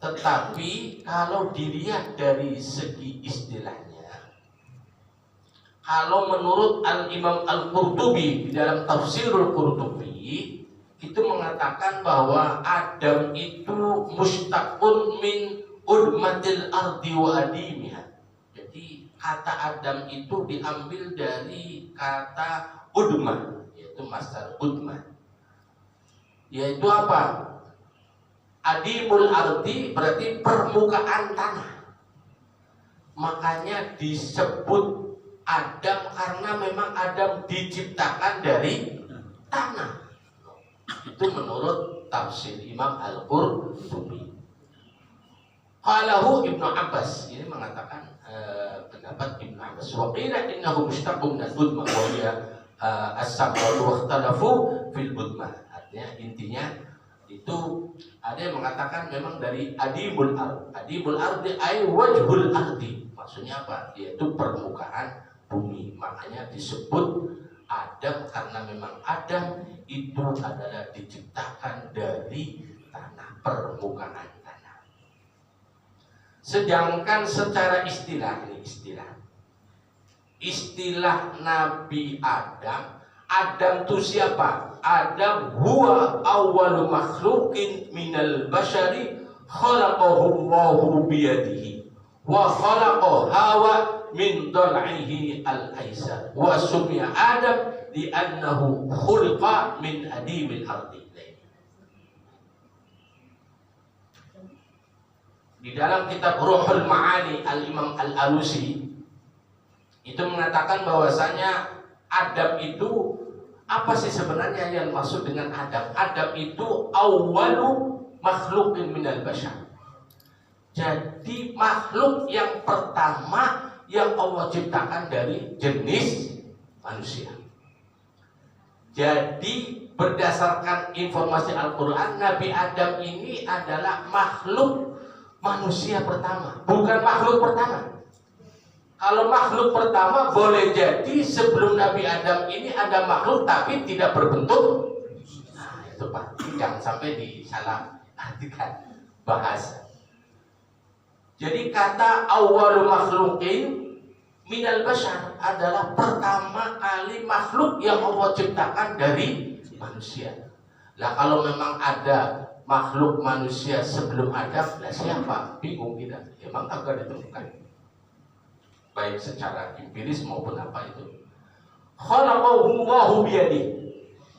Tetapi kalau dilihat dari segi istilahnya, kalau menurut Al-Imam Al-Qurtubi di dalam Tafsirul Qurtubi itu mengatakan bahwa Adam itu mustaqun min udmatil ardi wa adimiha. Jadi kata Adam itu diambil dari kata udmah, yaitu masdar udmah. Yaitu apa? Adimul ardi berarti permukaan tanah. Makanya disebut Adam karena memang Adam diciptakan dari tanah. Itu menurut tafsir Imam Al-Qurtubi. Qalahu Ibnu Abbas, ini mengatakan pendapat Ibnu Abbas. Wa qila innahu mushtaqun min al-budma wa hiya as-sab'u wa ikhtalafu fil budma. Artinya intinya itu ada yang mengatakan memang dari adibul ard. Adibul ardi ay wajhul ardi. Maksudnya apa? Yaitu permukaan bumi. Makanya disebut Adam karena memang Adam itu adalah diciptakan dari tanah, permukaan tanah. Sedangkan secara istilah, ini istilah Nabi Adam, Adam itu siapa? Adam huwa awwalu makhluqin minal bashari khalaqahu Allahu biyadihi wa khalaqa Hawa min dal'ihi al-aysar wa summiya Adam li'annahu khuliqa min adimil ardi. Di dalam kitab Ruhul Ma'ani Al-Imam Al-Alusi itu mengatakan bahwasanya Adam itu apa sih sebenarnya yang maksud dengan Adam? Adam itu awwalu makhluqin minal bashar. Jadi makhluk yang pertama yang Allah ciptakan dari jenis manusia. Jadi berdasarkan informasi Al-Quran, Nabi Adam ini adalah makhluk manusia pertama, bukan makhluk pertama. Kalau makhluk pertama boleh jadi sebelum Nabi Adam ini ada makhluk tapi tidak berbentuk. Nah itu Pak, jangan sampai disalah artikan bahasa. Jadi kata awwalu makhluqin minal bashar adalah pertama kali makhluk yang Allah ciptakan dari manusia. Lah kalau memang ada makhluk manusia sebelum Adam, lah siapa? Bingung kita. Emang agak ditemukan. Baik secara empiris maupun apa itu. Khalaqahu Allahu biyadihi.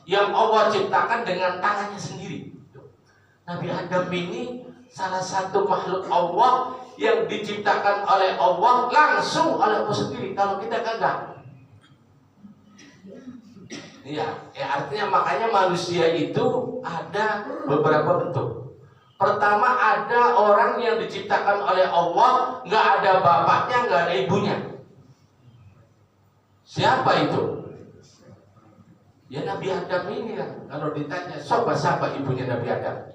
Yang Allah ciptakan dengan tangannya sendiri. Nabi Adam ini salah satu makhluk Allah yang diciptakan oleh Allah langsung oleh Allah sendiri. Kalau kita kagak. Iya, artinya makanya manusia itu ada beberapa bentuk. Pertama ada orang yang diciptakan oleh Allah, nggak ada bapaknya, nggak ada ibunya. Siapa itu? Ya Nabi Adam ini kan. Kalau ditanya, siapa ibunya Nabi Adam?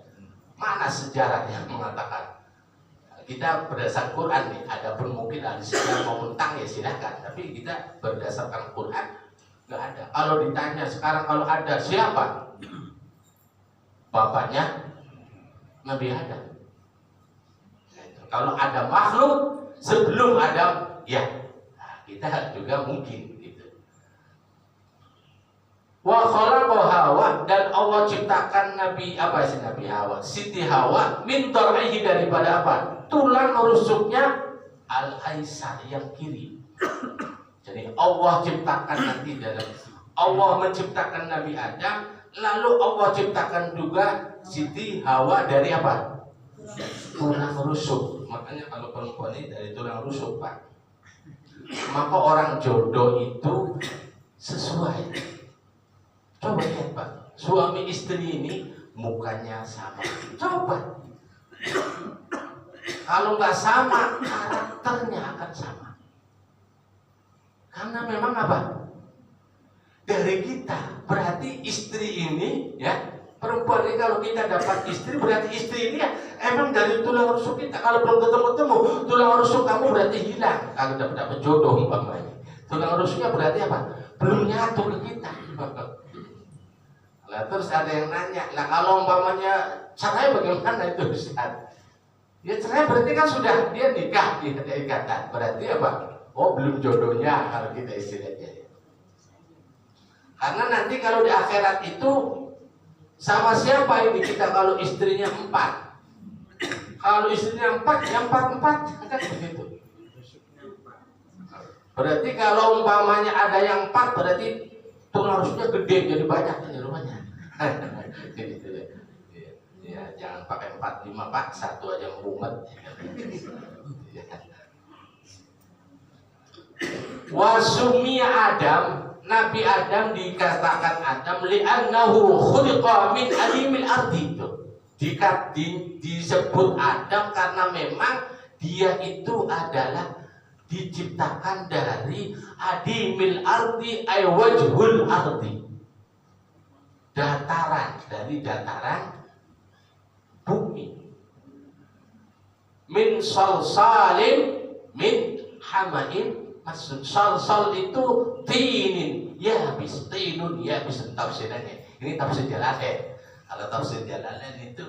Mana sejarahnya mengatakan? Kita berdasarkan Quran nih. Adapun mungkin ada sejarah mau mentang ya silakan. Tapi kita berdasarkan Quran nggak ada. Kalau ditanya sekarang kalau ada siapa? Bapaknya Nabi Adam. Kalau ada makhluk sebelum Adam, ya kita juga mungkin gitu. Wa khalaqa Hawa, dan Allah ciptakan Nabi Hawa, Siti Hawa min dar'ihi, daripada apa? Tulang rusuknya al-aisar, yang kiri. Jadi Allah ciptakan nanti dalam Allah menciptakan Nabi Adam, lalu Allah ciptakan juga Siti Hawa dari apa? Tulang rusuk. Makanya kalau perempuan ini dari tulang rusuk, Pak. Maka orang jodoh itu sesuai. Coba lihat, Pak. Suami istri ini mukanya sama. Coba. Kalau nggak sama, karakternya akan sama. Karena memang apa? Dari kita. Berarti istri ini, ya, perempuan ini kalau kita dapat istri, berarti istri ini ya, emang dari tulang rusuk kita. Kalau belum ketemu-temu, tulang rusuk kamu berarti hilang. Kalau dapat jodoh umpamanya, tulang rusuknya berarti apa? Belum nyatu ke kita. Lah terus ada yang nanya, lah kalau umpamanya caranya bagaimana itu Ustaz? Ya cerai berarti kan sudah dia nikah, dia ada ikatan. Berarti apa? Oh belum jodohnya kalau kita istilahnya. Karena nanti kalau di akhirat itu sama siapa ini kita kalau istrinya 4? Kalau istrinya 4, yang 4 kan begitu. Berarti kalau umpamanya ada yang 4 berarti itu harusnya gede jadi banyak di rumahnya. Ya, jangan pakai 4, 5 Pak, 1 aja mumet. Wasumi Adam, Nabi Adam dikatakan Adam li'annahu khuliqa min alimil ardi. Disebut Adam karena memang dia itu adalah diciptakan dari adimil ardi ay wajhul ardi, dataran, dari dataran bumi. Min salsalin min hamain masud. Salsal itu tinin yabis, tinun yabis tafsirannya. Ini tafsir Jalalain. Kalau tafsir Jalalain itu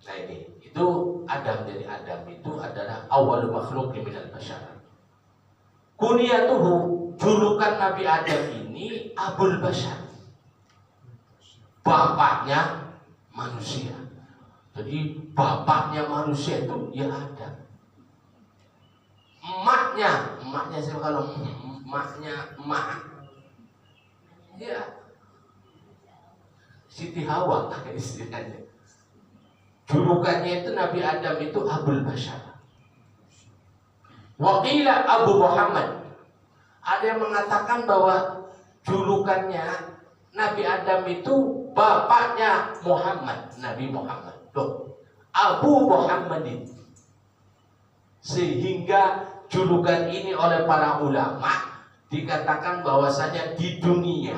nah ini itu Adam, dari Adam itu adalah awal makhluk minal bashar. Kunyatuhu, julukan Nabi Adam ini Abul Bashar, bapaknya manusia. Jadi bapaknya manusia itu ya Adam. Emaknya siapa? Kalau emaknya emak ya Siti Hawa istilahnya. Julukannya itu Nabi Adam itu Abul Bashar. Waqila Abu Muhammad. Ada yang mengatakan bahwa julukannya Nabi Adam itu bapaknya Muhammad, Nabi Muhammad. Loh, Abu Muhammadin. Sehingga julukan ini oleh para ulama dikatakan bahwasanya di dunia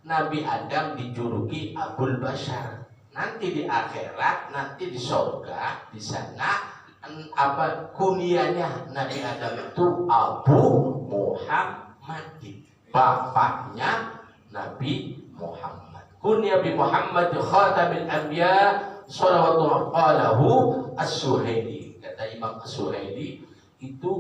Nabi Adam dijuluki Abul Bashar. Nanti di akhirat, nanti di surga, di sana apa kunyanya Nabi Adam itu Abu Muhammad, bapaknya Nabi Muhammad. Kunya bi Muhammad khatamil anbiya sallallahu alaihi as-Suhaili. Kata Imam as-Suhaili itu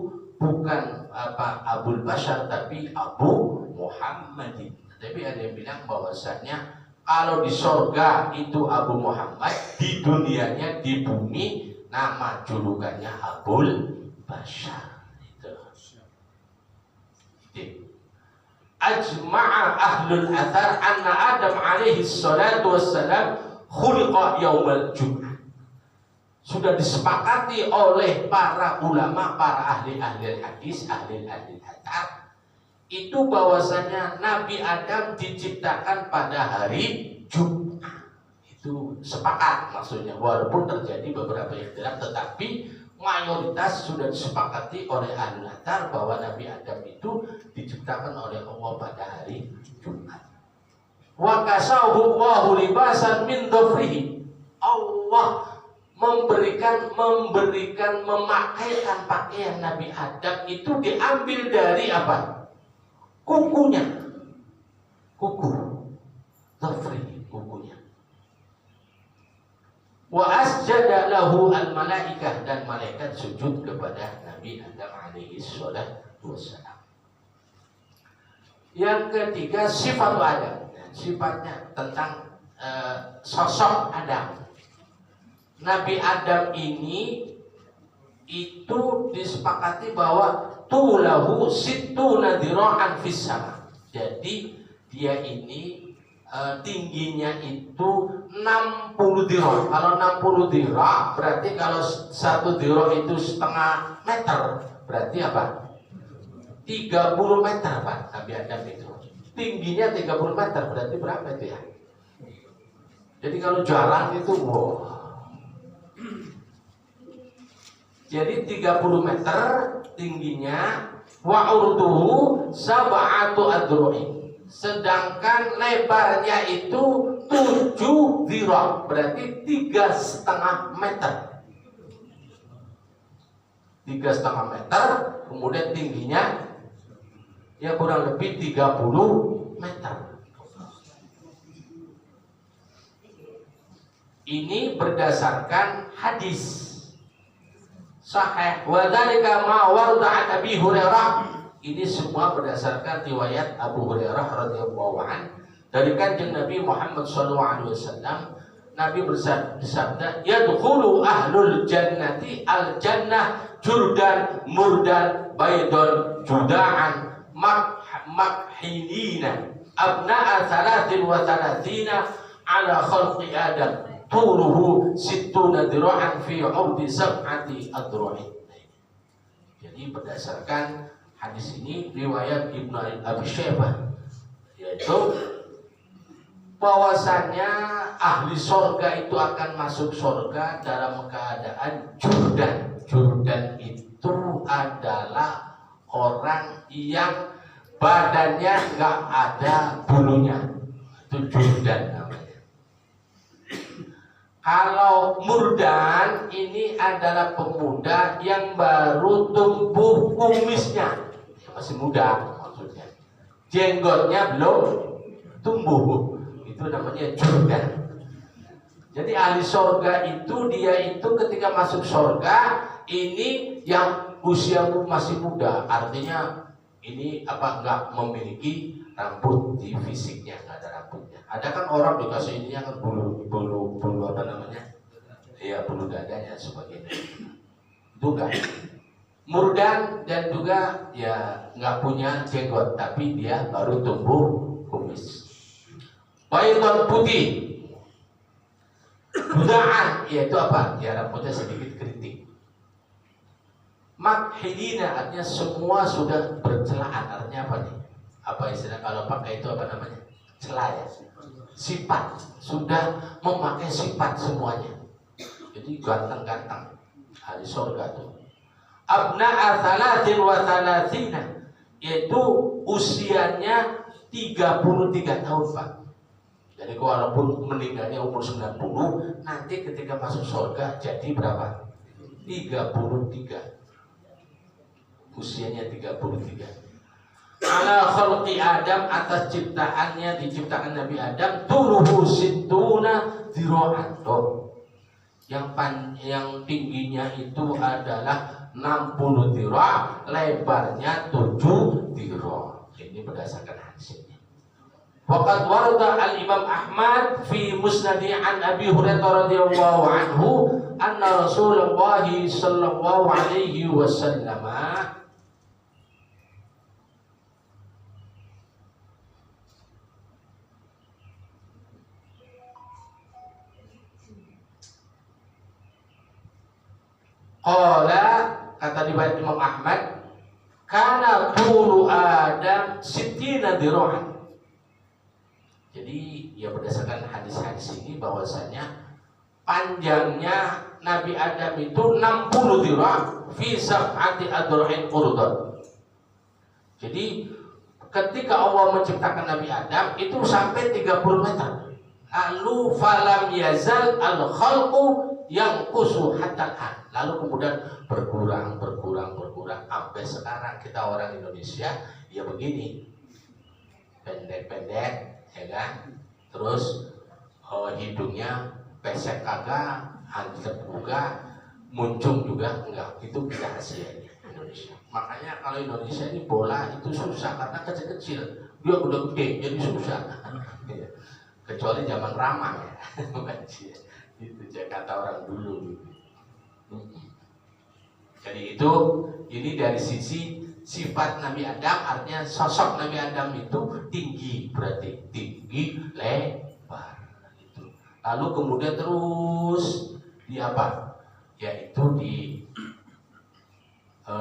bukan apa Abul Bashar tapi Abu Muhammadin. Tapi ada yang bilang bahwasanya kalau di surga itu Abu Muhammad, di dunianya, di bumi nama julukannya Abul Bashar. Itu. Ajma'a ahlul athar anna Adam alaihi salatu wassalam khuliqa yaumal jum'ah. Sudah disepakati oleh para ulama, para ahli-ahli hadis, ahli-ahli athar, itu bahwasanya Nabi Adam diciptakan pada hari Jumat. Itu sepakat maksudnya, walaupun terjadi beberapa ikhtilaf, tetapi mayoritas sudah disepakati oleh ahli latar bahwa Nabi Adam itu diciptakan oleh Allah pada hari Jumat. Wa kasahu Allahu libasan min dhafrihi. Allah memakaikan pakaian Nabi Adam itu diambil dari apa? Kukunya, kuku, dhafri, kukunya. Wa asjada lahu al malaikah, dan malaikat sujud kepada Nabi Adam alaihi salatu wassalam. Yang ketiga sifat Adam, sifatnya tentang sosok Adam. Nabi Adam ini itu disepakati bahwa tulahu sittuna dira'an fis sama. Jadi dia ini tingginya itu 60 dira'. Kalau 60 dira' berarti kalau 1 dira' itu setengah meter, berarti apa? 30 meter Pak Nabi Adam itu. Tingginya 30 meter berarti berapa itu ya? Jadi kalau jalan itu wow. Jadi 30 meter tingginya, wa urduhu sab'atu adru'in. Sedangkan lebarnya itu 7 dhira', berarti 3,5 meter. 3,5 meter, kemudian tingginya ya kurang lebih 30 meter. ini berdasarkan hadis sahih. Wa dzalika ma warada an Abi Hurairah. Ini semua berdasarkan riwayat Abu Hurairah radhiyallahu anhu dari Kanjeng Nabi Muhammad sallallahu alaihi wasallam. Nabi bersabda, yadkhulu ahlul jannati al jannah jurdan murdan baydon juda'an makhilina abna'a thalathin wa thalathin ala khalqi adam tuluhu sittuna dira'an fi 'urdi sab'ati adru'in. Jadi berdasarkan hadis ini riwayat Ibnu Abi Syaibah, yaitu bahwasanya ahli sorga itu akan masuk sorga dalam keadaan jurdan. Jurdan itu adalah orang yang badannya nggak ada bulunya, itu jurdan namanya. Kalau murdan ini adalah pemuda yang baru tumbuh kumisnya, masih muda maksudnya, jenggotnya belum tumbuh, itu namanya jurdan. Jadi ahli sorga itu dia itu ketika masuk sorga ini yang usia masih muda, artinya ini nggak memiliki rambut di fisiknya, nggak ada rambutnya. Ada kan orang dikasih ininya kan bulu apa namanya, ya bulu dadanya sebagainya. Itu enggak murdan dan juga ya nggak punya jenggot, tapi dia baru tumbuh kumis. Baydon putih, budaan, yaitu apa? Ya rambutnya sedikit keriting. Makhilina artinya semua sudah bercelaan. Artinya apa nih? Apa istilah kalau pakai itu apa namanya? Celah ya. Sifat, sudah memakai sifat semuanya. Jadi ganteng-ganteng. Ahli surga tuh. Abna'a thalathin wa thalathina, yaitu usianya 33 tahun, Pak. Jadi walaupun meninggalnya umur 90, nanti ketika masuk surga jadi berapa? 33. Usianya 33. Ala khalqi Adam, atas ciptaannya, diciptakan Nabi Adam, tuluhu sittuna dira'an. Yang tingginya itu adalah 60 dira', lebarnya 7 dira'. Ini berdasarkan hadis ini. Waqad warada al-Imam Ahmad fi musnadi an Abi Hurairah radhiyallahu anhu anna Rasulullah sallallahu alaihi wasallam qala, kata riwayat Imam Ahmad, kana tulu Adam sittina dira'an. Jadi ya berdasarkan hadis-hadis ini bahwasanya panjangnya Nabi Adam itu 60 dira' fi sab'ati adru'in qurdan. Jadi ketika Allah menciptakan Nabi Adam itu sampai 30 meter. Lalu falam yazal al-khalqu yang kusu hatta. Lalu kemudian berkurang sampai sekarang kita orang Indonesia ya begini. Pendek-pendek, ya kan? Terus hidungnya pesek kagak, hancur juga, muncung juga enggak. Itu rahasianya Indonesia. Makanya kalau Indonesia ini bola itu susah karena kecil-kecil, dia udah gede jadi susah. Kecuali zaman ramah ya, itu Jakarta orang dulu. Jadi itu ini dari sisi sifat Nabi Adam, artinya sosok Nabi Adam itu tinggi, berarti tinggi, lebar itu. Lalu kemudian terus di apa? Yaitu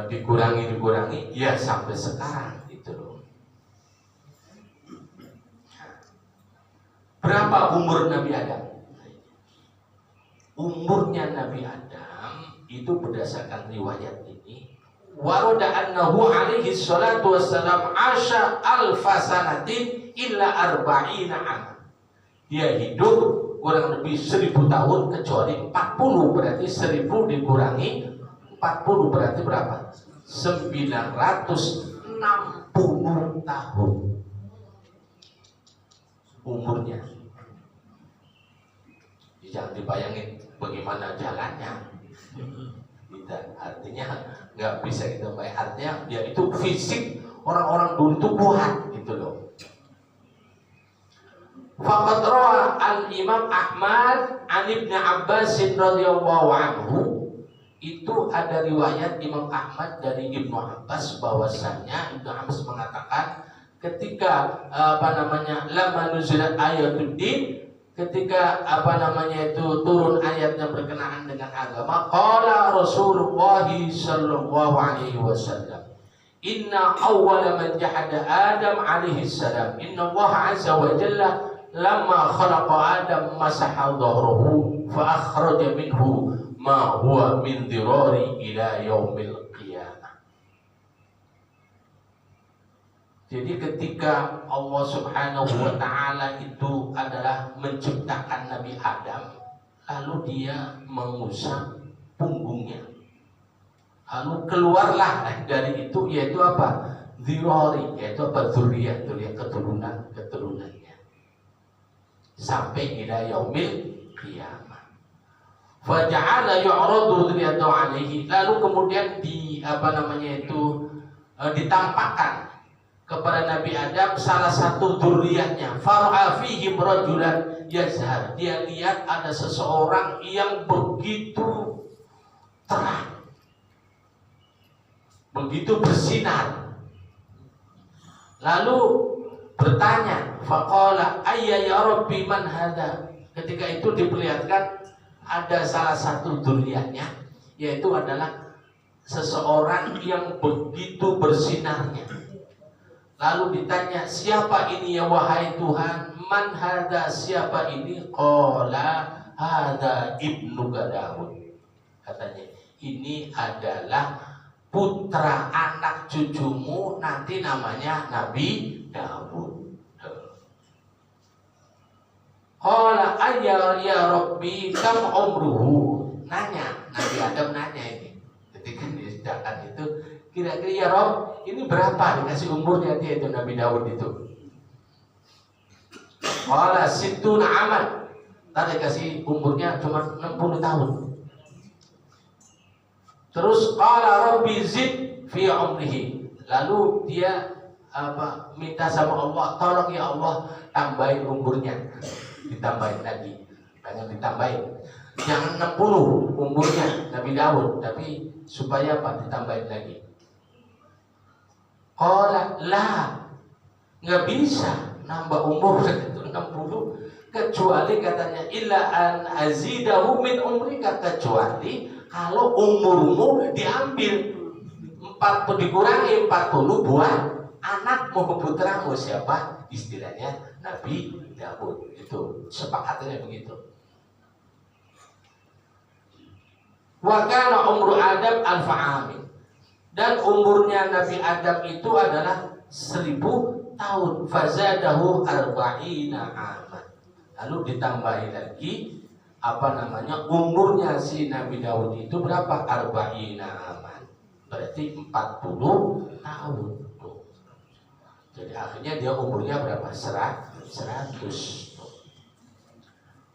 dikurangi ya sampai sekarang itu loh. Berapa umur Nabi Adam? Umurnya Nabi Adam itu berdasarkan riwayat ini, warada annahu alaihi salatu wassalam asya alfasanatin illa arba'ina am. Dia hidup kurang lebih 1000 tahun kecuali 40, berarti 1000 dikurangi 40 berarti berapa? 960 tahun umurnya. Jangan dibayangin bagaimana jalannya. Tidak, artinya nggak bisa kita bayar. Artinya dia itu fisik orang-orang dulu itu kuat gitu loh. Faqad rawa al-Imam Ahmad an Ibnu Abbas radhiyallahu anhu. Itu ada riwayat Imam Ahmad dari Ibnu Abbas bahwasannya Ibnu Abbas mengatakan ketika lamma nuzilat ayatuddin, ketika itu turun ayatnya berkenaan dengan agama, qala Rasulullah sallallahu alaihi wasallam, inna awwala man jahada Adam alaihi salam, inna Allah azza wa jalla lamma khalaqa Adam masaha dhahrahu fa akhraja minhu ma huwa min dirari ila yaumil qiyamah. Jadi ketika Allah subhanahu wa ta'ala itu adalah menciptakan Nabi Adam, lalu dia mengusap punggungnya, lalu keluarlah dari itu yaitu apa? Dirari, yaitu apa? Dzurriyyah, keturunannya sampai ila yaumil qiyamah. Faja'ala yu'radu dzurriyyatu alaihi, lalu kemudian ditampakkan kepada Nabi Adam salah satu dzurriyyahnya. Far'a fihi rajulan yazhar, dia lihat ada seseorang yang begitu terang, begitu bersinar. Lalu bertanya, faqala ayya ya rabbi man hadha. Ketika itu diperlihatkan ada salah satu dzurriyyahnya, yaitu adalah seseorang yang begitu bersinarnya. Lalu ditanya, siapa ini ya wahai Tuhan? Man hadza, siapa ini? Qala hadza ibnu Daud. Katanya, ini adalah putra anak cucumu, nanti namanya Nabi Daud. Qala ayya ya rabbi kam umruhu. Nanya, Nabi Adam nanya ini. Ketika disediakan itu, kira-kira ya Rob, ini berapa dikasih umurnya dia itu Nabi Daud itu? Qala sittuna aman. Tadi kasih umurnya cuma 60 tahun. Terus qala rabbi zid fi umrihi. Lalu dia minta sama Allah, tolong ya Allah tambahin umurnya. Ditambahin lagi, pengen ditambahin, jangan 60 umurnya Nabi Daud, tapi supaya apa? Ditambahin lagi. Qala la, nggak bisa nambah umur itu 60, kecuali katanya illa an azidahu min umrika, kecuali kalau umurmu diambil 40, dikurangi 40 buat anakmu, putramu. Siapa? Istilahnya Nabi Daud. Itu sepakatnya begitu. Wa kana umru Adam alfa amin, dan umurnya Nabi Adam itu adalah 1000 tahun. Fazadahu arba'ina aman. Lalu ditambahi lagi umurnya si Nabi Daud itu berapa? Arba'ina aman, berarti 40 tahun. Jadi akhirnya dia umurnya berapa? 100.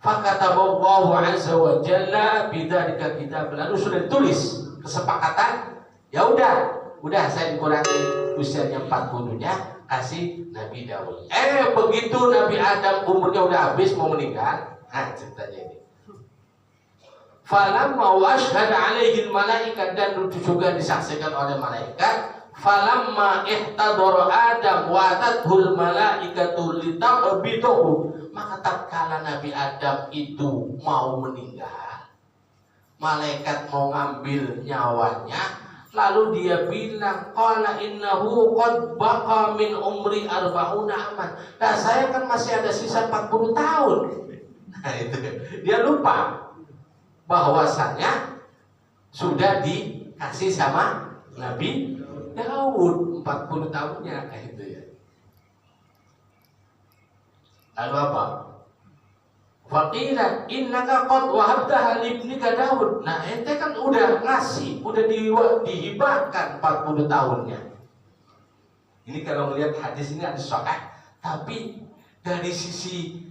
Fakataballahu azza wa jalla bidzalika kitab. Lalu sudah ditulis kesepakatan, ya udah saya dikurangi usianya 40-nya, kasih Nabi Daud. Begitu Nabi Adam umurnya udah habis mau meninggal, ceritanya ini. Falamma washhada alaihi malaikat, dan juga disaksikan oleh malaikat. Falamma ihtadara Adam wa tathul malaikatu litaqbidahu, maka tatkala Nabi Adam itu mau meninggal, malaikat mau ngambil nyawanya, lalu dia bilang, qala innahu qad baqa min umri arba'una aman. Nah, saya kan masih ada sisa 40 tahun. Nah, itu dia lupa bahwasanya sudah dikasih sama Nabi Daud 40 tahunnya, kayak gitu ya. Lalu apa? Faqila innaka qad wahabtaha li ibnika Daud. Nah, ente kan udah ngasih, udah dihibahkan 40 tahunnya. Ini kalau melihat hadis ini ada sahih, tapi dari sisi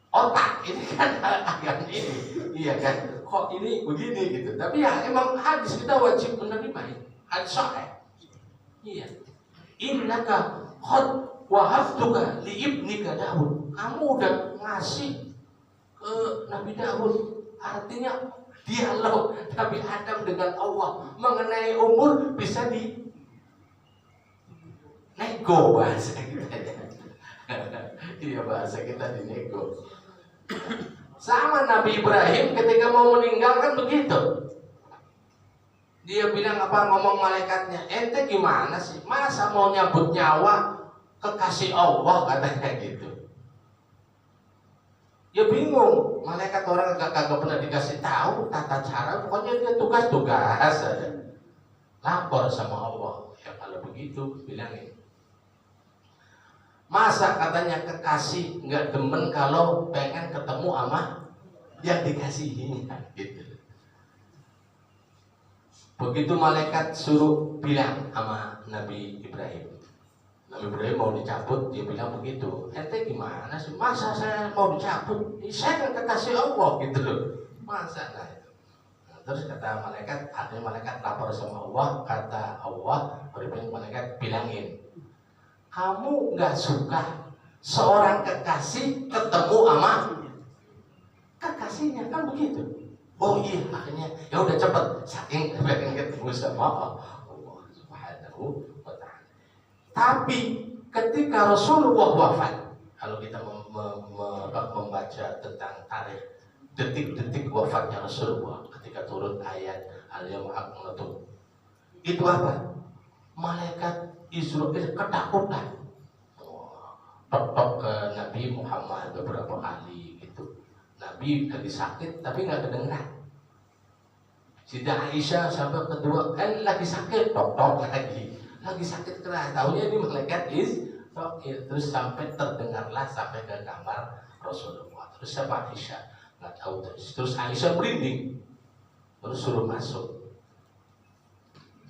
otak ini kan agak ini, iya kan? Kok ini begini gitu? Tapi ya emang hadis kita wajib menerima ini. Hadis sahih. Iya. Innaka qad wahabtuka li ibnika Daud. Kamu udah ngasih ke Nabi Daud. Artinya dialog Nabi Adam dengan Allah mengenai umur bisa di nego bahasa kita. Iya bahasa kita di nego. Sama Nabi Ibrahim ketika mau meninggal kan begitu. Dia bilang apa, ngomong malaikatnya, ente gimana sih? Masa mau nyabut nyawa kekasih Allah, katanya gitu. Ya bingung, malaikat orang kagak pernah dikasih tahu tata cara, pokoknya dia tugas-tugas aja. Lapor sama Allah. Ya kalau begitu bilangin. Masa katanya kekasih nggak demen kalau pengen ketemu sama yang dikasihinya gitu. Begitu malaikat suruh bilang sama Nabi Ibrahim. Nabi Ibrahim mau dicabut, dia bilang begitu. Ente gimana sih? Masa saya mau dicabut? Saya kan kekasih Allah gitu loh. Masa nah itu. Nah, terus kata malaikat, akhirnya malaikat lapor sama Allah. Kata Allah, berikan malaikat bilangin, kamu nggak suka seorang kekasih ketemu sama kekasihnya, kan begitu. Oh iya, akhirnya ya udah cepet, saking pengen ketemu sama Allah Subhanahu wa ta'ala. Tapi ketika Rasulullah wafat, kalau kita membaca tentang tarikh detik-detik wafatnya Rasulullah ketika turun ayat al-yawma akmaltu, itu apa? Malaikat Israel ketakutan, tok ke Nabi Muhammad beberapa kali gitu. Nabi lagi sakit tapi nggak kedengeran. Siti Aisyah sampai kedua kan lagi sakit, tok lagi sakit keras. Tahunya ini malaikat terus sampai terdengarlah sampai ke kamar Rasulullah. Terus sama Aisyah nggak tahu terus Aisyah merinding, terus suruh masuk.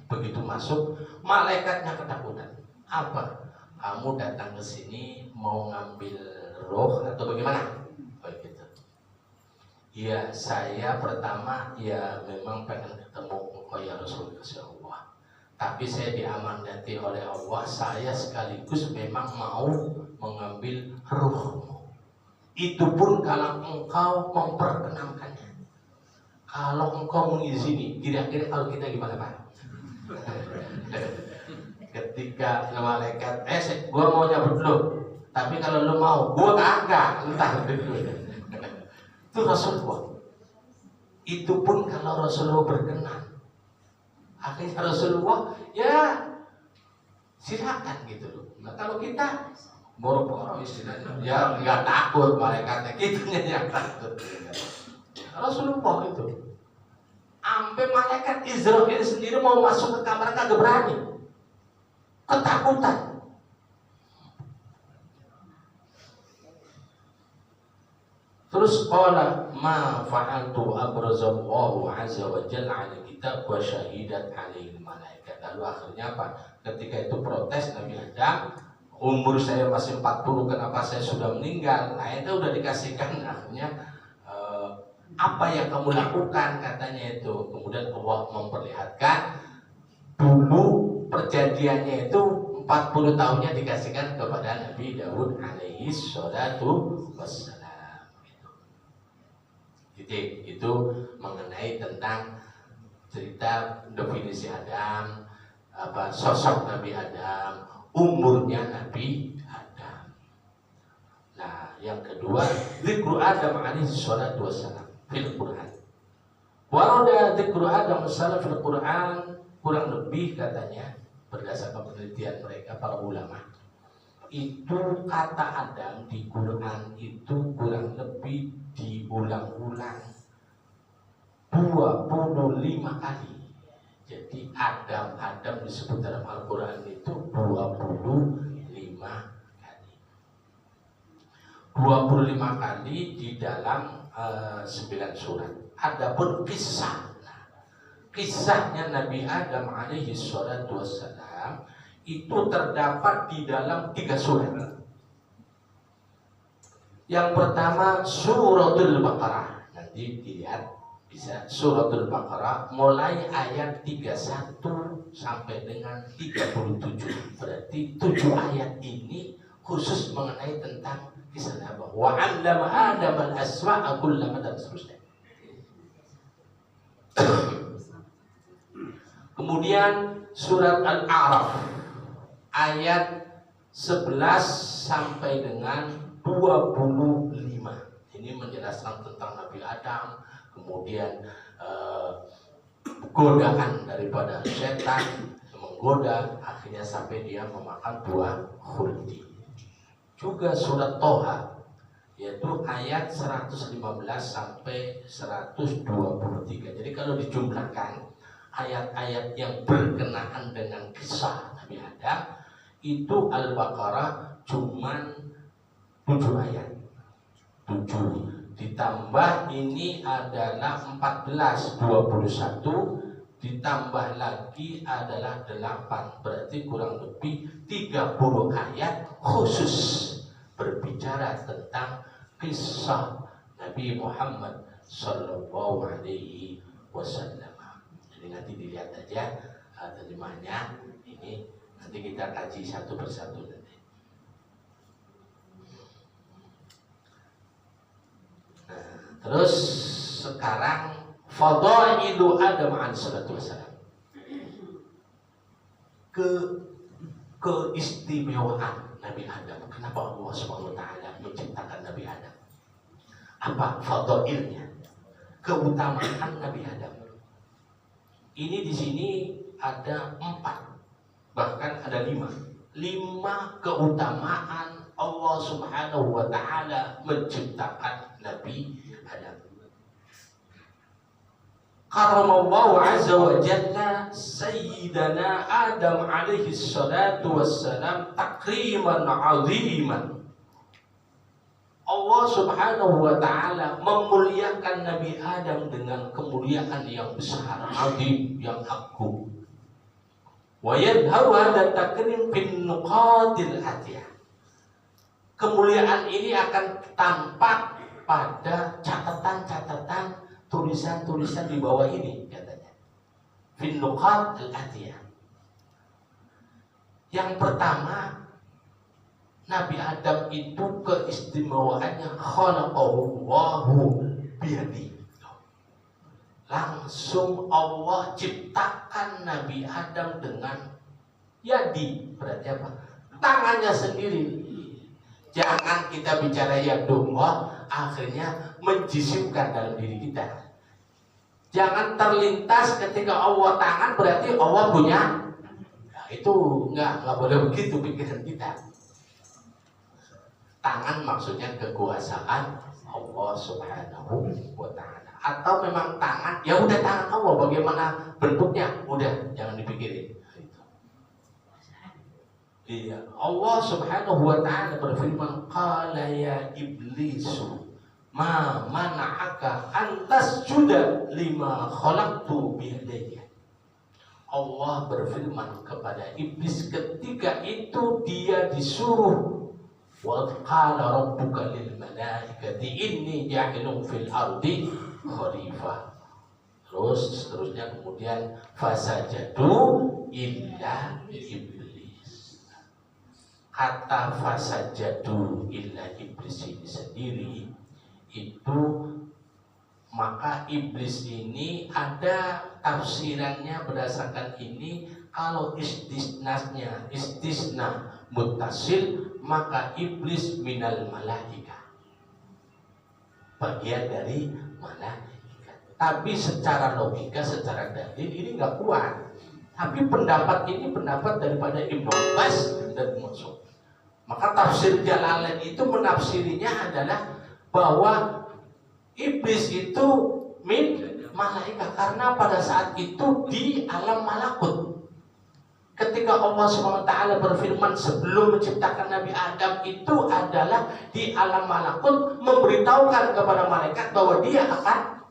Begitu masuk, malaikatnya ketakutan. Apa? Kamu datang ke sini mau ngambil roh atau bagaimana? Begitu. Ya saya pertama ya memang pengen ketemu engkau ya Rasulullah. Tapi saya diamanati oleh Allah, saya sekaligus memang mau mengambil ruhmu. Itu pun kalau engkau memperkenankannya. Kalau engkau mengizini, kira-kira kalau kita gimana Pak? Ketika malaikat, gua mau nyabut lu, tapi kalau lu mau, gua kagak, entah gitu. Itu Rasulullah. Itu pun kalau Rasulullah berkenan. Akhirnya Rasulullah, ya silakan gitu loh. Nah kalau kita boro-boro istilahnya, ya nggak takut malaikatnya, kitanya yang takut. Rasulullah itu, sampai malaikat Israel sendiri mau masuk ke kamar kagak berani. Ketakutan. Terus qala ma fa'altu abrazallahu azza wa jalla 'ala kitab wa syahidat 'alaihi malaikat. Lalu akhirnya apa? Ketika itu protes Nabi Adam, umur saya masih 40, kenapa saya sudah meninggal? Nah itu udah dikasihkan akhirnya apa yang kamu lakukan katanya itu. Kemudian Allah memperlihatkan dulu perjanjiannya itu 40 tahunnya dikasihkan kepada Nabi Daud alaihi salatu wassalam. Itu mengenai tentang cerita definisi Adam, apa sosok Nabi Adam, umurnya Nabi Adam. Nah, yang kedua, dzikru Adam alaihi salatu wassalam fil Quran. Warada dzikru Adam alaihi fil Quran kurang lebih katanya berdasarkan penelitian mereka para ulama. Itu kata Adam di Quran itu kurang lebih diulang-ulang 25 kali. Jadi Adam disebut dalam Al-Quran itu 25 kali. 25 kali di dalam 9 surat. Adapun kisahnya Nabi Adam alaihi salatu wassalam itu terdapat di dalam 3 surat. Yang pertama suratul Baqarah. Nanti dilihat bisa suratul Baqarah mulai ayat 31 sampai dengan 37. Berarti 7 ayat ini khusus mengenai tentang kisah Nabi. Wa 'allama Adam al-asma'a kullaha dan seterusnya. Kemudian surat Al-A'raf ayat 11 sampai dengan 25. Ini menjelaskan tentang Nabi Adam, kemudian godaan daripada setan menggoda, akhirnya sampai dia memakan buah khuldi. Juga surat Toha yaitu ayat 115 sampai 123. Jadi kalau dijumlahkan ayat-ayat yang berkenaan dengan kisah Nabi Adam itu Al-Baqarah cuman 7 ayat. 7 ditambah ini adalah 14, 21 ditambah lagi adalah 8, berarti kurang lebih 30 ayat khusus berbicara tentang kisah Nabi Muhammad Sallallahu Alaihi Wasallam. Jadi nanti dilihat aja terjemahnya, ini nanti kita kaji satu persatu nanti. Nah, terus sekarang Fadailu Adam alaihissalatu wassalam, keistimewaan Nabi Adam. Kenapa Allah SWT menciptakan Nabi Adam? Apa fadailnya? Keutamaan Nabi Adam. Ini di sini ada 4, bahkan ada 5 keutamaan Allah Subhanahu wa Ta'ala menciptakan Nabi Adam. Karamallahu azza wa jalla sayyidana Adam alaihi salatu wassalam takriman aziman. Allah Subhanahu wa Ta'ala memuliakan Nabi Adam dengan kemuliaan yang besar, azim, yang agung. Wa yadharu hadha takrim bin nuqatil atiyah. Kemuliaan ini akan tampak pada catatan-catatan, tulisan-tulisan di bawah ini katanya. Fin nuqat al-atiyah. Yang pertama, Nabi Adam itu keistimewaannya khalaqahu Allahu biyadi. Langsung Allah ciptakan Nabi Adam dengan yadi. Berarti apa? Tangannya sendiri. Jangan kita bicara yadullah akhirnya menjisimkan dalam diri kita. Jangan terlintas ketika Allah tangan berarti Allah punya. Nah, itu nggak boleh begitu pikiran kita. Tangan maksudnya kekuasaan Allah Subhanahu wa Ta'ala. Atau memang tangan, ya udah tangan Allah, bagaimana bentuknya, udah jangan dipikirin. Iya, Allah Subhanahu wa Ta'ala berfirman, qala ya iblisu ma mana'aka an tasjuda lima khalaqtu biyadayya. Allah berfirman kepada iblis ketika itu dia disuruh, wa qala rabbuka lil malaikati inni ja'ilun fil ardi khalifah. Terus seterusnya kemudian fasajadu illa iblis. Kata fasajadu illa iblis ini sendiri itu, maka iblis ini ada tafsirannya berdasarkan ini. Kalau istisna muttasil, maka iblis minal malaika, bagian dari malaikat. Tapi secara logika, secara dalil ini nggak kuat. Tapi pendapat ini pendapat daripada Ibnu Abbas dan Mas'ud. Maka tafsir Jalalain itu menafsirinya adalah bahwa iblis itu min malaikat, karena pada saat itu di alam malakut. Ketika Allah SWT berfirman sebelum menciptakan Nabi Adam itu adalah di alam malakut, memberitahukan kepada malaikat bahwa dia akan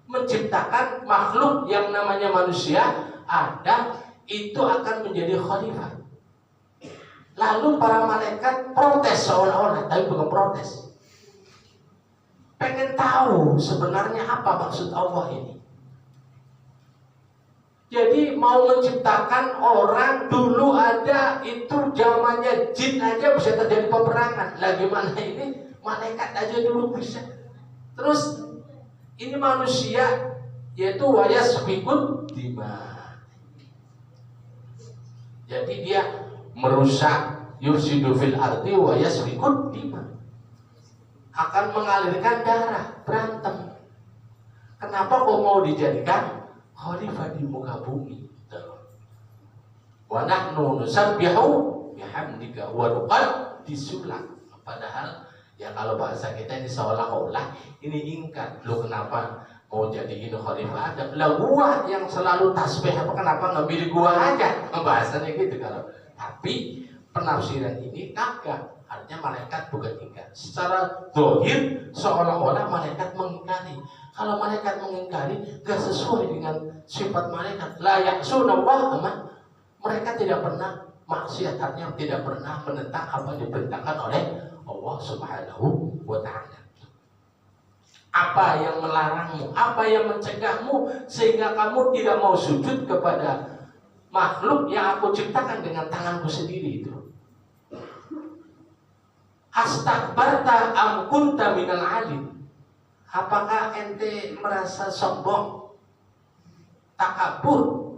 menciptakan makhluk yang namanya manusia. Adam itu akan menjadi khalifah. Lalu para malaikat protes seolah-olah, tapi bukan protes. pengen tahu sebenarnya apa maksud Allah ini. Jadi mau menciptakan orang dulu ada itu zamannya jin aja bisa terjadi peperangan. Lah gimana ini malaikat aja dulu bisa. Terus ini manusia yaitu wayasfikun dima. Jadi dia merusak yufsidu fil ardi wayasfikun dima. Akan mengalirkan darah, berantem. Kenapa kok mau dijadikan khalifah di muka bumi? Wa nahnu nusabbihu bihamdika wa nuqaddis lak. Padahal ya kalau bahasa kita ini seolah-olah ini ingkar. Lu kenapa mau jadiin khalifah Adam? Lah gua yang selalu tasbih apa kenapa ngambil gua aja? Bahasanya gitu kalau. Tapi penafsiran ini kagak. Artinya malaikat bukan ingkar. Secara zahir seolah-olah malaikat mengingkari. Kalau malaikat mengingkari gak sesuai dengan sifat malaikat. La ya'sunallah, mereka tidak pernah maksiat, artinya tidak pernah menentang apa yang diperintahkan oleh Allah Subhanahu wa ta'ala. Apa yang melarangmu, apa yang mencegahmu sehingga kamu tidak mau sujud kepada makhluk yang aku ciptakan dengan tanganku sendiri itu? Astakbarta am kunta minal alim. Apakah ente merasa sombong, takabur,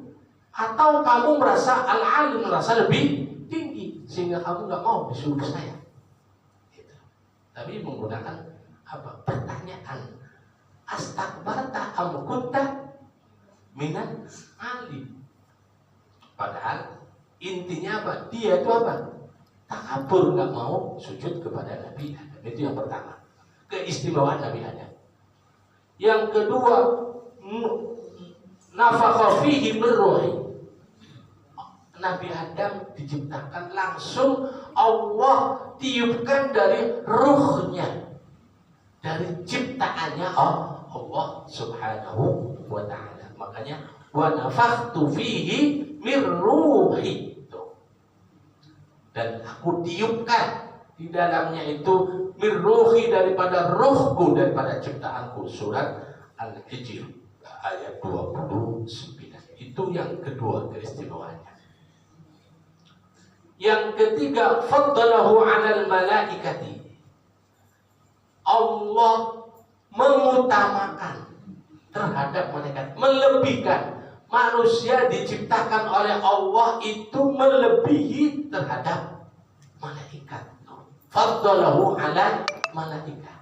atau kamu merasa al-alim, merasa lebih tinggi sehingga kamu gak mau disuruh saya? Gitu. Tapi menggunakan apa? Pertanyaan. Astakbarta am kunta minal alim. Padahal intinya apa? Dia itu apa? Takabur, gak mau sujud kepada Nabi Adam. Itu yang pertama, keistimewaan Nabi Adam. Yang kedua, nafakha fihi min ruhi. Nabi Adam diciptakan langsung Allah tiupkan dari ruhnya, dari ciptaannya Allah Subhanahu wa ta'ala. Makanya wa nafakhtu fihi min ruhi. Dan aku tiupkan di dalamnya itu mirruhi, daripada ruhku, daripada ciptaanku. Surat Al-Hijr ayat 29. Itu yang kedua keistimewaannya. Yang ketiga, faddalahu 'alal malaikati. Allah mengutamakan terhadap malaikat, melebihkan. Manusia diciptakan oleh Allah itu melebihi terhadap malaikat. Faddalahu 'ala malaikat.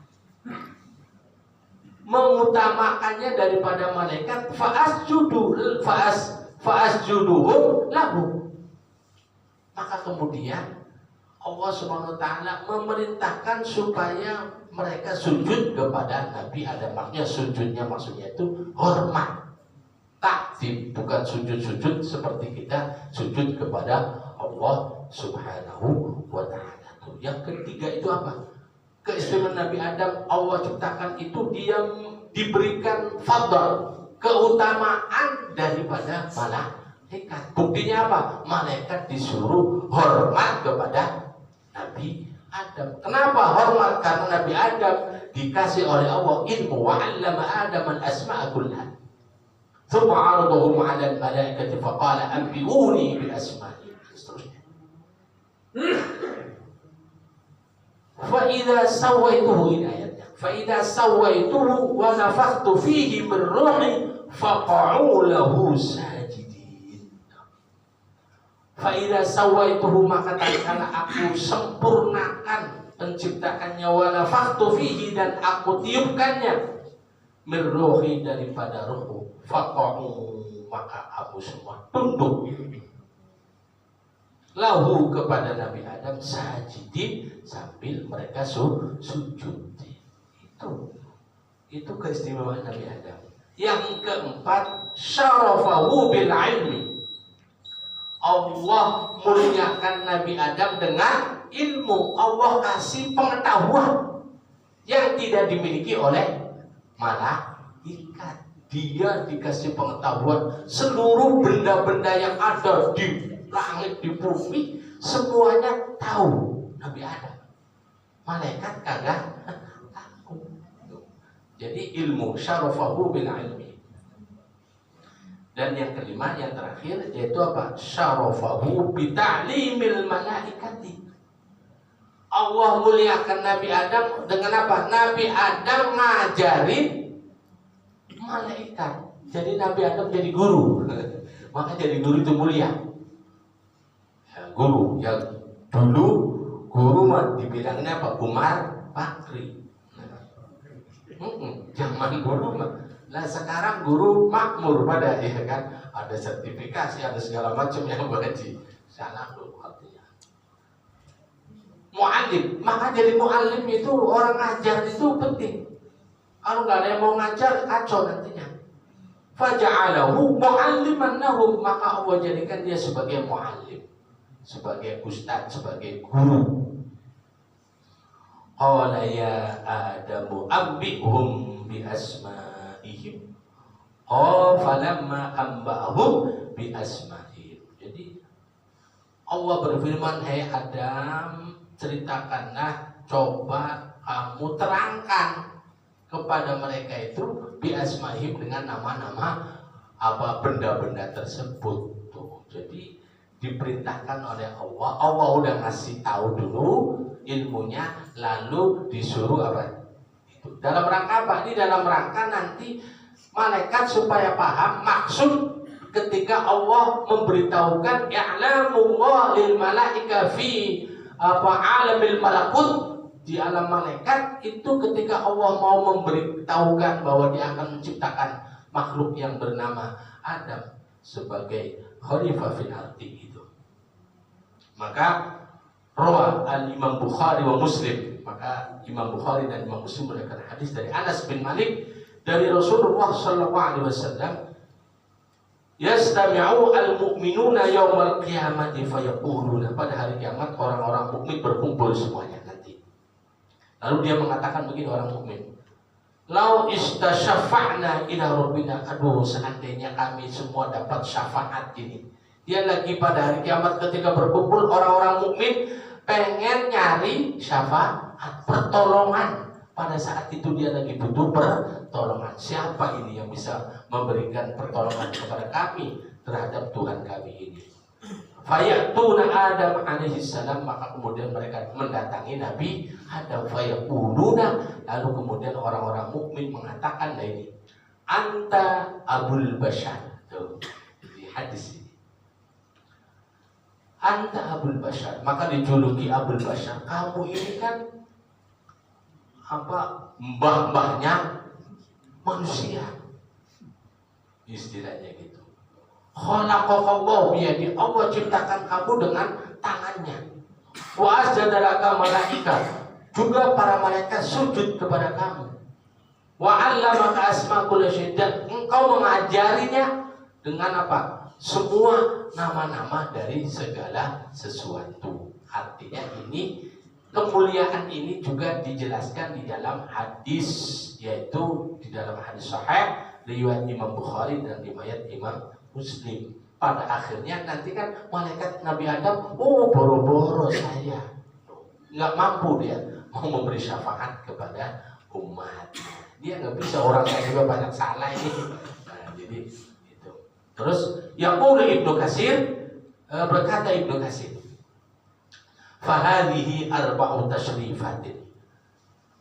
Mengutamakannya daripada malaikat. Fa'asjuduhum lahu. Maka kemudian Allah Subhanahu wa ta'ala memerintahkan supaya mereka sujud kepada Nabi Adam. Maksudnya sujudnya itu hormat. Takdim, bukan sujud-sujud seperti kita sujud kepada Allah Subhanahu wa ta'ala. Yang ketiga itu apa? Keistimewaan Nabi Adam, Allah ciptakan itu dia diberikan fadl, keutamaan daripada malaikat. Buktinya apa? Malaikat disuruh hormat kepada Nabi Adam. Kenapa hormat? Karena Nabi Adam dikasih oleh Allah ilmu, wa 'allama Adam al-asma'a kullaha. ثم عرضهم على الملائكة فقال أنبئوني بأسمائهم. فإذا سويته إلى آياتنا فإذا سويته ونفخت فيه من روحي فقعوا له ساجدين. فإذا سويته, maka tatkala aku sempurnakan penciptaannya, wanafakhtu fihi, dan aku tiupkannya, min ruhi, daripada ruhku, faqa'u, maka aku semua tunduk lahu, kepada Nabi Adam, sajidin, sambil mereka sujud. Itu keistimewaan Nabi Adam. Yang keempat, syarafahu bil ilmi. Allah muliakan Nabi Adam dengan ilmu. Allah kasih pengetahuan yang tidak dimiliki oleh malaikat. Dia dikasih pengetahuan seluruh benda-benda yang ada di langit, di bumi, semuanya tahu Nabi Adam. Malaikat kagak tahu. Jadi ilmu syarafahu bil ilmi. Dan yang kelima, yang terakhir, yaitu apa? Syarafahu bi ta'limil malaikati. Allah muliakan Nabi Adam dengan apa? Nabi Adam ngajarin malaikat. Jadi Nabi Adam jadi guru. Maka jadi guru itu mulia. Ya, guru yang dulu guru mah dibilangnya apa? Umar Bakri. Zaman dulu mah. Nah sekarang guru makmur pada ya kan, ada sertifikasi, ada segala macam yang wajib. Salah dulu artinya. Mu'allim, maka jadi mu'allim itu orang ngajar itu penting. Kalau nggak ada yang mau ngajar, kacau nantinya. Faja'alahu mu'alliman lahum, maka Allah jadikan dia sebagai mu'allim, sebagai ustaz, sebagai guru. Qala ya Adamu ambihum bi asma'ihim. Falamma amba'hum bi asma'ihim. Jadi Allah berfirman, hai Adam, ceritakanlah, coba kamu terangkan kepada mereka itu bi asma'ihim dengan nama-nama apa benda-benda tersebut. Tuh. Jadi diperintahkan oleh Allah. Allah udah ngasih tahu dulu ilmunya, lalu disuruh apa? Itu. Dalam rangka apa? Ini dalam rangka nanti malaikat supaya paham maksud ketika Allah memberitahukan i'lamullah lil malaika fi apa alamil malakut, di alam malaikat itu ketika Allah mau memberitahukan bahwa dia akan menciptakan makhluk yang bernama Adam sebagai khalifah fil ardi itu. Maka rawa al-Imam Bukhari wa Muslim, maka Imam Bukhari dan Imam Muslim meriwayatkan hadis dari Anas bin Malik dari Rasulullah sallallahu alaihi wasallam, yastami'u al-mu'minuna yaumal qiyamati fayaquluna, pada hari kiamat orang-orang mukmin berkumpul semuanya nanti. Lalu dia mengatakan begini, orang mukmin, lau istasyafa'na ila rabbina, aduh seandainya kami semua dapat syafaat ini. Dia lagi pada hari kiamat ketika berkumpul orang-orang mukmin pengen nyari syafaat, pertolongan. Pada saat itu dia lagi butuh pertolongan. Siapa ini yang bisa memberikan pertolongan kepada kami terhadap Tuhan kami ini? Fayatuna Adam alaihi salam, maka kemudian mereka mendatangi Nabi Adam. Fayaquluna, lalu kemudian orang-orang mukmin mengatakan, nah ini anta abul bashar. Tuh, di hadis ini. Anta abul bashar, maka dijuluki abul bashar. Kamu ini kan apa, mbah-mbahnya manusia, istilahnya gitu. Khalaqallahu biyadi, Allah ciptakan kamu dengan tangannya. Wa asjadalaka malaika, juga para malaikat sujud kepada kamu. Wa 'allamaka asma kulli syai', dan engkau mengajarinya dengan apa? Semua nama-nama dari segala sesuatu. Artinya ini kemuliaan ini juga dijelaskan di dalam hadis, yaitu di dalam hadis sahih riwayat Imam Bukhari dan riwayat Imam Muslim. Pada akhirnya nanti kan malaikat Nabi Adam, oh boro-boro saya nggak mampu dia mau memberi syafaat kepada umat. Dia nggak bisa, orang saya juga banyak salah ini. Nah, jadi itu. Terus yaqulu Ibnu Katsir, berkata Ibnu Katsir, fahadihi arba'u tashrifatin.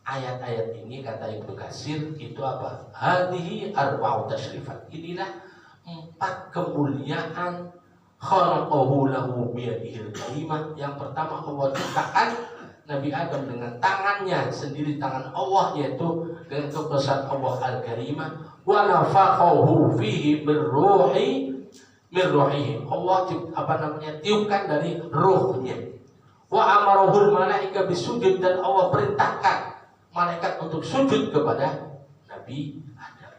Ayat-ayat ini kata Ibnu Katsir itu apa? Hadihi arba'u tashrifat. Inilah 4 kemuliaan khalaqahu lahu biyadihil karimah. Yang pertama, Allah ciptakan Nabi Adam dengan tangannya sendiri, tangan Allah, yaitu dengan kekuasaan Allah al-karimah. Wa nafakhahu fihi birruhi min ruhihi. Allah tiupkan dari ruhnya. Wa amarahul malaika bisujud, dan Allah perintahkan malaikat untuk sujud kepada Nabi Adam.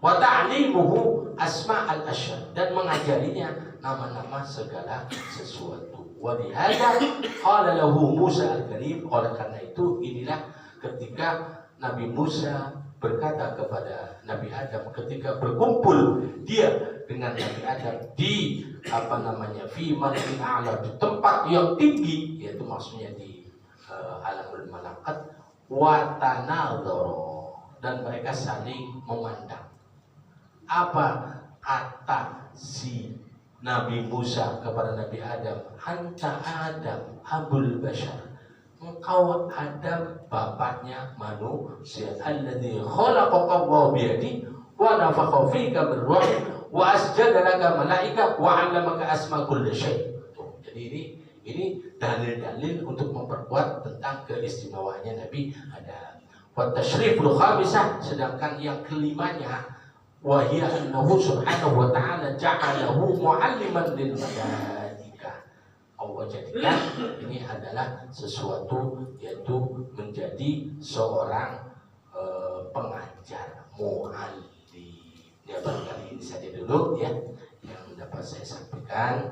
Wa ta'limuhu asma al-asyad, dan mengajarinya nama-nama segala sesuatu. Wa bihadza qala lahu Musa al-Karim, oleh karena itu inilah ketika Nabi Musa berkata kepada Nabi Adam ketika berkumpul dia dengan Nabi Adam di fi mala'il a'la, di tempat yang tinggi, yaitu maksudnya di alamul malakat, wa tanadzara, dan mereka saling memandang. Apa kata si Nabi Musa kepada Nabi Adam? Anta Adam abul bashar, engkau Adam bapaknya manusia. Alladzi khalaqaka wa biyadi wa nafakha fika min ruhi wa asjada laka malaika wa 'allamaka asma kulli syai'. Jadi ini dalil-dalil untuk memperkuat tentang keistimewaannya Nabi Adam. Wa tasyriful khamisah, sedangkan yang kelimanya wa hiya annahu subhanahu wa ta'ala ja'alahu mu'alliman lil malaikah. Allah jadikan ini adalah sesuatu, yaitu menjadi seorang pengajar, mu'allim. Ya, barangkali ini saja dulu ya yang dapat saya sampaikan.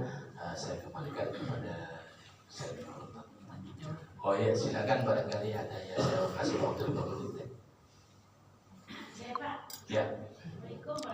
Saya kembalikan kepada saya. Oh ya, silakan, barangkali ada ya, saya kasih waktu 5 menit. Saya Pak. Ya. Assalamualaikum.